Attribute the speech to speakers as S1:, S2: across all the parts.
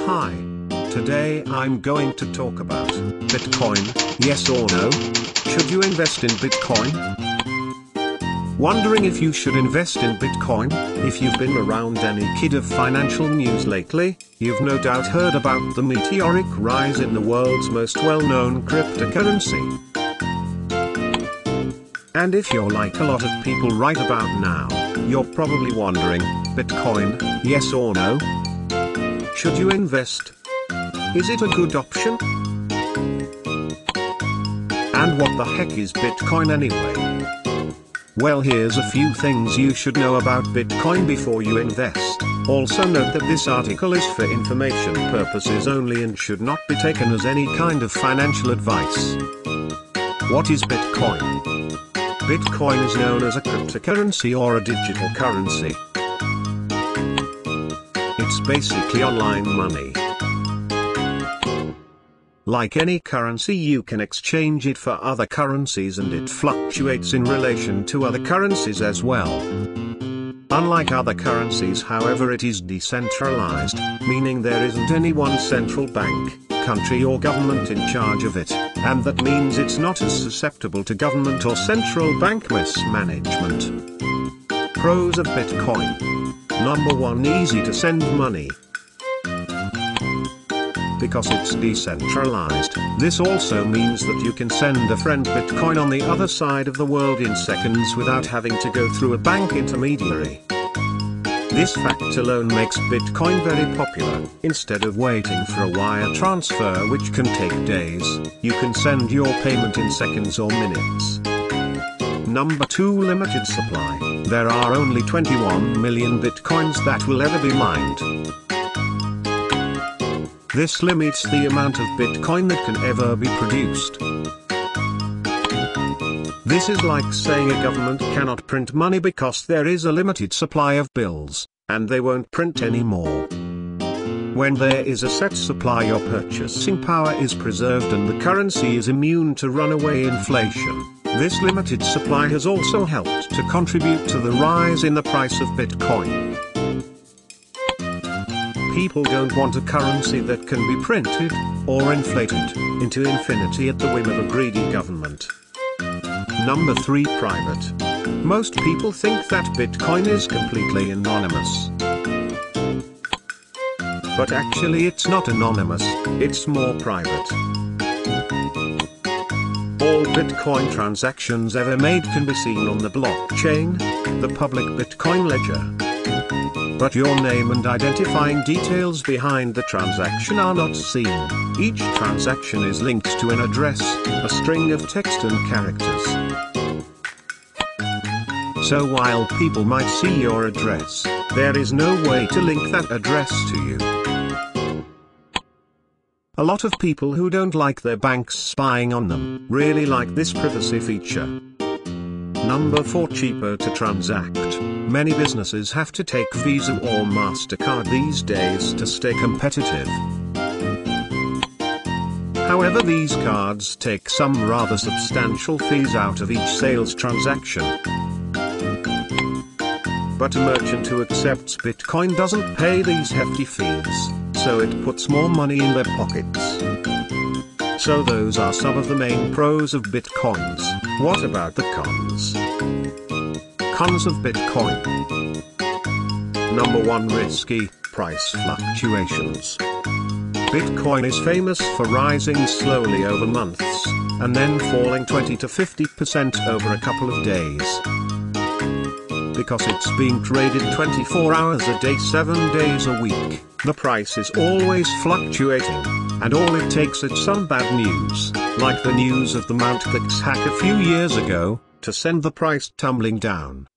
S1: Hi. Today I'm going to talk about Bitcoin, yes or no? Should you invest in Bitcoin? Wondering if you should invest in Bitcoin? If you've been around any kid of financial news lately, you've no doubt heard about the meteoric rise in the world's most well-known cryptocurrency. And if you're like a lot of people right about now, you're probably wondering, Bitcoin, yes or no? Should you invest? Is it a good option? And what the heck is Bitcoin anyway? Well, here's a few things you should know about Bitcoin before you invest. Also note that this article is for information purposes only and should not be taken as any kind of financial advice. What is Bitcoin? Bitcoin is known as a cryptocurrency or a digital currency. It's basically online money. Like any currency, you can exchange it for other currencies and it fluctuates in relation to other currencies as well. Unlike other currencies, however, it is decentralized, meaning there isn't any one central bank, country or government in charge of it, and that means it's not as susceptible to government or central bank mismanagement. Pros of Bitcoin. Number 1, easy to send money. Because it's decentralized, this also means that you can send a friend Bitcoin on the other side of the world in seconds without having to go through a bank intermediary. This fact alone makes Bitcoin very popular. Instead of waiting for a wire transfer which can take days, you can send your payment in seconds or minutes. Number 2, limited supply. There are only 21 million Bitcoins that will ever be mined. This limits the amount of Bitcoin that can ever be produced. This is like saying a government cannot print money because there is a limited supply of bills, and they won't print any more. When there is a set supply, your purchasing power is preserved and the currency is immune to runaway inflation. This limited supply has also helped to contribute to the rise in the price of Bitcoin. People don't want a currency that can be printed, or inflated, into infinity at the whim of a greedy government. Number 3, private. Most people think that Bitcoin is completely anonymous. But actually it's not anonymous, it's more private. All Bitcoin transactions ever made can be seen on the blockchain, the public Bitcoin ledger. But your name and identifying details behind the transaction are not seen. Each transaction is linked to an address, a string of text and characters. So while people might see your address, there is no way to link that address to you. A lot of people who don't like their banks spying on them really like this privacy feature. Number 4, cheaper to transact. Many businesses have to take Visa or MasterCard these days to stay competitive. However, these cards take some rather substantial fees out of each sales transaction. But a merchant who accepts Bitcoin doesn't pay these hefty fees, so it puts more money in their pockets. So those are some of the main pros of Bitcoins. What about the cons? Cons of Bitcoin. Number 1, risky price fluctuations. Bitcoin is famous for rising slowly over months, and then falling 20 to 50% over a couple of days. Because it's being traded 24 hours a day, 7 days a week, the price is always fluctuating, and all it takes is some bad news, like the news of the Mt. Gox hack a few years ago, to send the price tumbling down.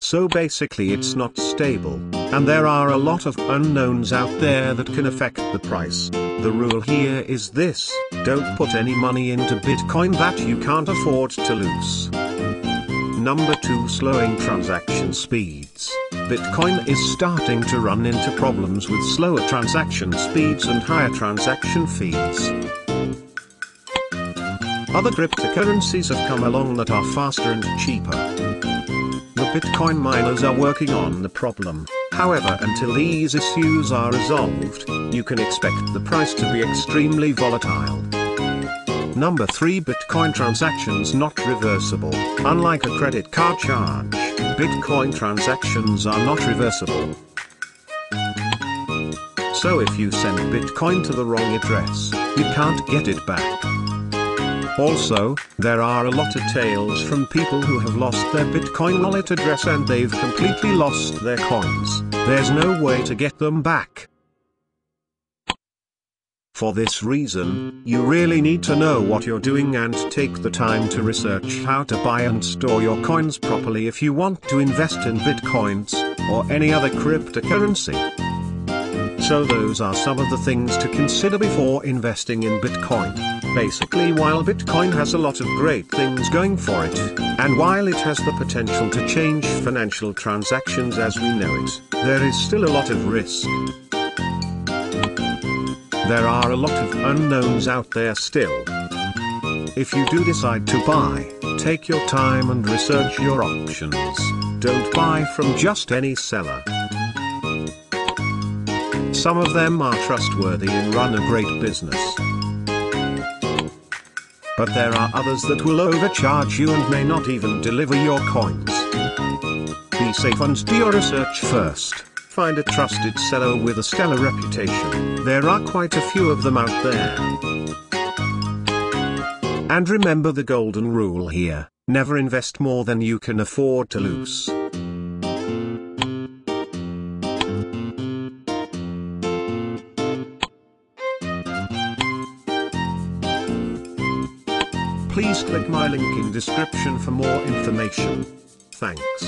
S1: So basically it's not stable, and there are a lot of unknowns out there that can affect the price. The rule here is this: don't put any money into Bitcoin that you can't afford to lose. Number 2, slowing transaction speeds. Bitcoin is starting to run into problems with slower transaction speeds and higher transaction fees. Other cryptocurrencies have come along that are faster and cheaper. The Bitcoin miners are working on the problem. However, until these issues are resolved, you can expect the price to be extremely volatile. Number 3. Bitcoin transactions not reversible. Unlike a credit card charge, Bitcoin transactions are not reversible. So if you send Bitcoin to the wrong address, you can't get it back. Also, there are a lot of tales from people who have lost their Bitcoin wallet address and they've completely lost their coins. There's no way to get them back. For this reason, you really need to know what you're doing and take the time to research how to buy and store your coins properly if you want to invest in Bitcoins, or any other cryptocurrency. So those are some of the things to consider before investing in Bitcoin. Basically, while Bitcoin has a lot of great things going for it, and while it has the potential to change financial transactions as we know it, there is still a lot of risk. There are a lot of unknowns out there still. If you do decide to buy, take your time and research your options. Don't buy from just any seller. Some of them are trustworthy and run a great business. But there are others that will overcharge you and may not even deliver your coins. Be safe and do your research first. Find a trusted seller with a stellar reputation. There are quite a few of them out there. And remember the golden rule here: never invest more than you can afford to lose. Please click my link in description for more information. Thanks.